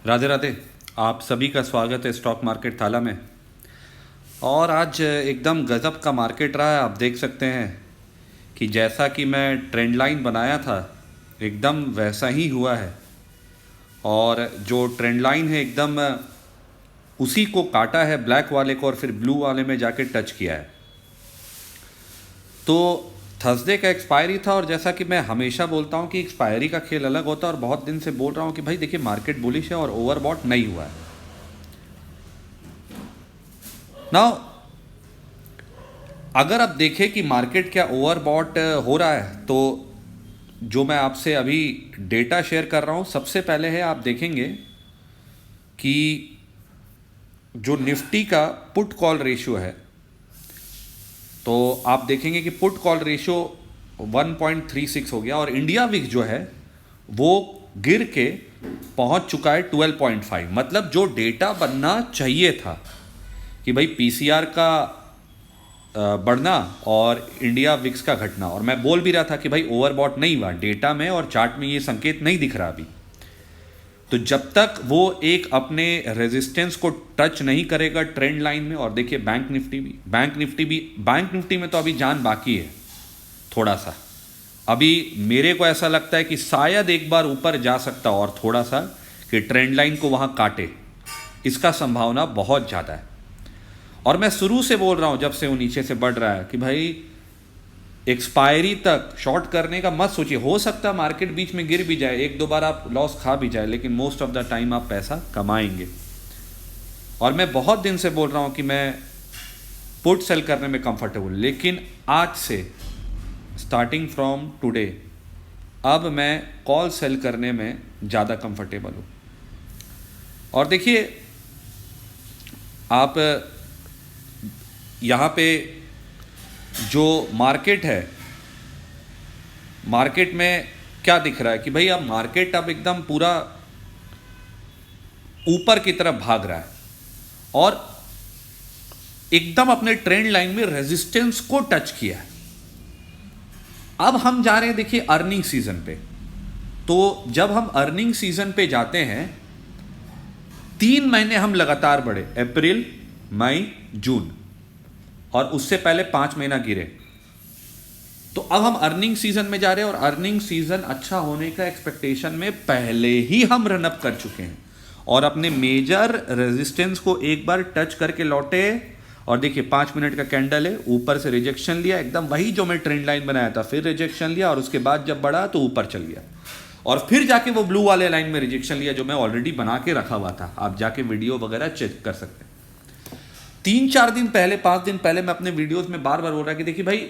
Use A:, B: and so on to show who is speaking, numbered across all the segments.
A: राधे राधे। आप सभी का स्वागत है स्टॉक मार्केट थाला में। और आज एकदम गज़ब का मार्केट रहा है। आप देख सकते हैं कि जैसा कि मैं ट्रेंड लाइन बनाया था एकदम वैसा ही हुआ है। और जो ट्रेंड लाइन है एकदम उसी को काटा है, ब्लैक वाले को, और फिर ब्लू वाले में जाके टच किया है। तो थर्सडे का एक्सपायरी था, और जैसा कि मैं हमेशा बोलता हूं कि एक्सपायरी का खेल अलग होता है, और बहुत दिन से बोल रहा हूं कि भाई देखिए मार्केट बुलिश है और ओवरबॉट नहीं हुआ है। नाउ अगर आप देखें कि मार्केट क्या ओवरबॉट हो रहा है, तो जो मैं आपसे अभी डेटा शेयर कर रहा हूं, सबसे पहले है आप देखेंगे कि जो निफ्टी का पुट कॉल रेशियो है, तो आप देखेंगे कि पुट कॉल रेशियो 1.36 हो गया, और इंडिया विक्स जो है वो गिर के पहुंच चुका है 12.5। मतलब जो डेटा बनना चाहिए था कि भाई पीसीआर का बढ़ना और इंडिया विक्स का घटना, और मैं बोल भी रहा था कि भाई ओवरबॉट नहीं हुआ, डेटा में और चार्ट में ये संकेत नहीं दिख रहा अभी। तो जब तक वो एक अपने रेजिस्टेंस को टच नहीं करेगा ट्रेंड लाइन में, और देखिए बैंक निफ्टी में तो अभी जान बाकी है थोड़ा सा। अभी मेरे को ऐसा लगता है कि शायद एक बार ऊपर जा सकता और थोड़ा सा, कि ट्रेंड लाइन को वहां काटे, इसका संभावना बहुत ज़्यादा है। और मैं शुरू से बोल रहा हूं, जब से वो नीचे से बढ़ रहा है, कि भाई एक्सपायरी तक शॉर्ट करने का मत सोचिए। हो सकता है मार्केट बीच में गिर भी जाए, एक दो बार आप लॉस खा भी जाए, लेकिन मोस्ट ऑफ द टाइम आप पैसा कमाएंगे। और मैं बहुत दिन से बोल रहा हूं कि मैं पुट सेल करने में कंफर्टेबल, लेकिन आज से स्टार्टिंग फ्रॉम टुडे अब मैं कॉल सेल करने में ज़्यादा कंफर्टेबल हूं। और देखिए आप यहाँ पे जो मार्केट है, मार्केट में क्या दिख रहा है कि भाई अब मार्केट अब एकदम पूरा ऊपर की तरफ भाग रहा है, और एकदम अपने ट्रेंड लाइन में रेजिस्टेंस को टच किया है। अब हम जा रहे हैं देखिए अर्निंग सीजन पे। तो जब हम अर्निंग सीजन पे जाते हैं, 3 महीने हम लगातार बढ़े, अप्रैल, मई, जून, और उससे पहले 5 महीना गिरे। तो अब हम अर्निंग सीजन में जा रहे हैं, और अर्निंग सीजन अच्छा होने का एक्सपेक्टेशन में पहले ही हम रनअप कर चुके हैं, और अपने मेजर रेजिस्टेंस को एक बार टच करके लौटे। और देखिए 5 मिनट का कैंडल है, ऊपर से रिजेक्शन लिया, एकदम वही जो मैं ट्रेंड लाइन बनाया था, फिर रिजेक्शन लिया, और उसके बाद जब बढ़ा तो ऊपर चल गया, और फिर जाके वो ब्लू वाले लाइन में रिजेक्शन लिया, जो मैं ऑलरेडी बना के रखा हुआ था। आप जाके वीडियो वगैरह चेक कर सकते हैं। 3-4 दिन पहले, 5 दिन पहले मैं अपने वीडियोस में बार बार बोल रहा कि देखिए भाई,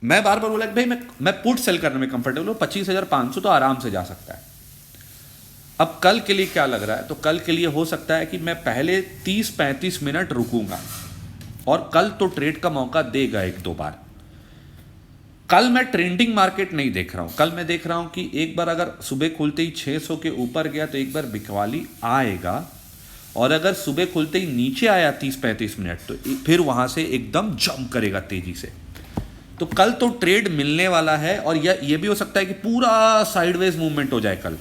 A: मैं बार बार बोला कि भाई मैं पुट सेल करने में कंफर्टेबल हूं, 25,500 तो आराम से जा सकता है। अब कल के लिए क्या लग रहा है, तो कल के लिए हो सकता है कि मैं पहले 30-35 मिनट रुकूंगा, और कल तो ट्रेड का मौका देगा 1-2 बार। कल मैं ट्रेंडिंग मार्केट नहीं देख रहा हूं, कल मैं देख रहा हूं कि एक बार अगर सुबह खुलते ही 600 के ऊपर गया तो एक बार बिकवाली आएगा, और अगर सुबह खुलते ही नीचे आया 30-35 मिनट, तो फिर वहां से एकदम जंप करेगा तेजी से। तो कल तो ट्रेड मिलने वाला है, और ये भी हो सकता है कि पूरा साइडवेज मूवमेंट हो जाए कल,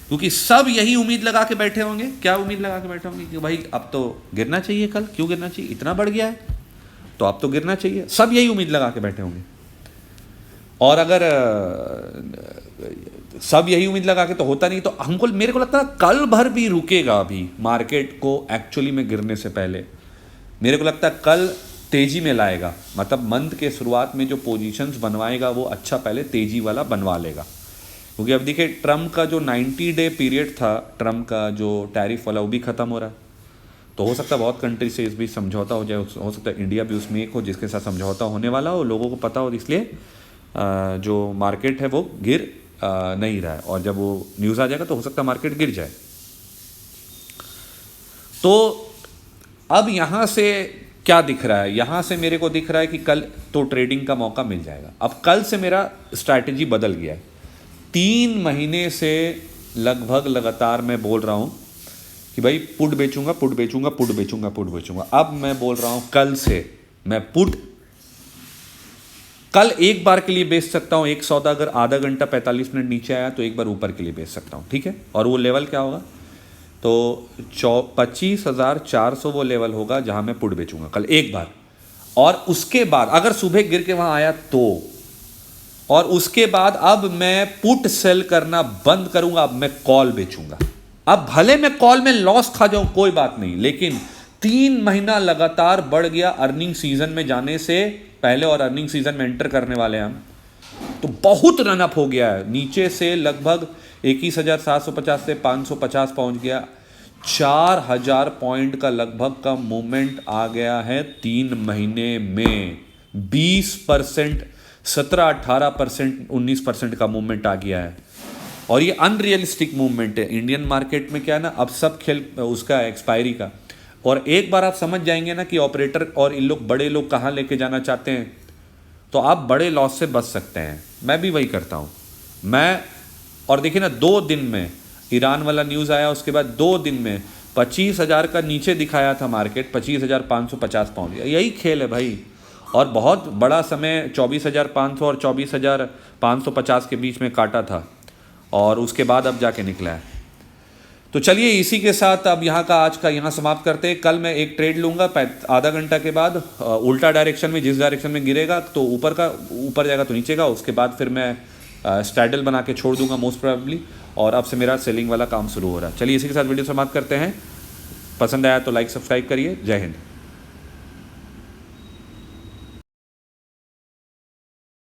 A: क्योंकि सब यही उम्मीद लगा के बैठे होंगे। क्या उम्मीद लगा के बैठे होंगे कि भाई अब तो गिरना चाहिए, कल क्यों गिरना चाहिए, इतना बढ़ गया है तो अब तो गिरना चाहिए। सब यही उम्मीद लगा के बैठे होंगे, और अगर सब यही उम्मीद लगा के तो होता नहीं, तो मेरे को लगता है कल भर भी रुकेगा अभी मार्केट को एक्चुअली में गिरने से पहले। मेरे को लगता है कल तेजी में लाएगा, मतलब मंथ के शुरुआत में जो पोजीशंस बनवाएगा वो अच्छा पहले तेजी वाला बनवा लेगा। क्योंकि अब देखिए ट्रम्प का जो 90 डे पीरियड था, ट्रम्प का जो टैरिफ वाला, वो भी खत्म हो रहा है। तो हो सकता है बहुत कंट्री से इस बीच समझौता हो जाए, हो सकता है इंडिया भी उसमें एक हो जिसके साथ समझौता होने वाला हो, लोगों को पता हो, इसलिए जो मार्केट है वो गिर नहीं रहा है, और जब वो न्यूज़ आ जाएगा तो हो सकता है मार्केट गिर जाए। तो अब यहाँ से क्या दिख रहा है, यहाँ से मेरे को दिख रहा है कि कल तो ट्रेडिंग का मौका मिल जाएगा। अब कल से मेरा स्ट्रैटेजी बदल गया है। 3 महीने से लगभग लगातार मैं बोल रहा हूँ कि भाई पुट बेचूंगा, पुट बेचूंगा, पुट बेचूंगा, पुट बेचूंगा। अब मैं बोल रहा हूँ कल से मैं पुट कल एक बार के लिए बेच सकता हूं। एक सौदा अगर आधा घंटा 45 मिनट नीचे आया तो एक बार ऊपर के लिए बेच सकता हूं, ठीक है। और वो लेवल क्या होगा, तो 25,400 वो लेवल होगा जहां मैं पुट बेचूंगा कल एक बार। और उसके बाद अगर सुबह गिर के वहां आया तो, और उसके बाद अब मैं पुट सेल करना बंद करूंगा, अब मैं कॉल बेचूंगा। अब भले मैं कॉल में लॉस खा जाऊं कोई बात नहीं, लेकिन 3 महीना लगातार बढ़ गया अर्निंग सीजन में जाने से पहले और अर्निंग सीजन में एंटर करने वाले हम, तो बहुत रनअप हो गया है। नीचे से लगभग 21,750 से 550 पहुंच गया। 4,000 पॉइंट का लगभग का मूवमेंट आ गया है 3 महीने में। 20%, 17-18%, 19% का मूवमेंट आ गया है। और ये अनरियलिस्टिक मूवमेंट है। इंडियन मार्केट में क्या है ना, अब सब खेल उसका एक्सपायरी का। और एक बार आप समझ जाएंगे ना कि ऑपरेटर और इन लोग बड़े लोग कहाँ लेके जाना चाहते हैं, तो आप बड़े लॉस से बच सकते हैं। मैं भी वही करता हूँ। और देखिए ना, 2 दिन में ईरान वाला न्यूज़ आया, उसके बाद 2 दिन में 25,000 का नीचे दिखाया था मार्केट, 25,550 पहुँच गया। यही खेल है भाई। और बहुत बड़ा समय 24,500 और 24,550 के बीच में काटा था, और उसके बाद अब जाके निकला है। तो चलिए इसी के साथ अब यहाँ का आज का यहाँ समाप्त करते हैं। कल मैं एक ट्रेड लूँगा आधा घंटा के बाद, उल्टा डायरेक्शन में, जिस डायरेक्शन में गिरेगा तो ऊपर जाएगा तो नीचे का, उसके बाद फिर मैं स्ट्रैडल बना के छोड़ दूंगा मोस्ट प्रोबेबली। और अब से मेरा सेलिंग वाला काम शुरू हो रहा है। चलिए इसी के साथ वीडियो समाप्त करते हैं। पसंद आया तो लाइक सब्सक्राइब करिए। जय हिंद।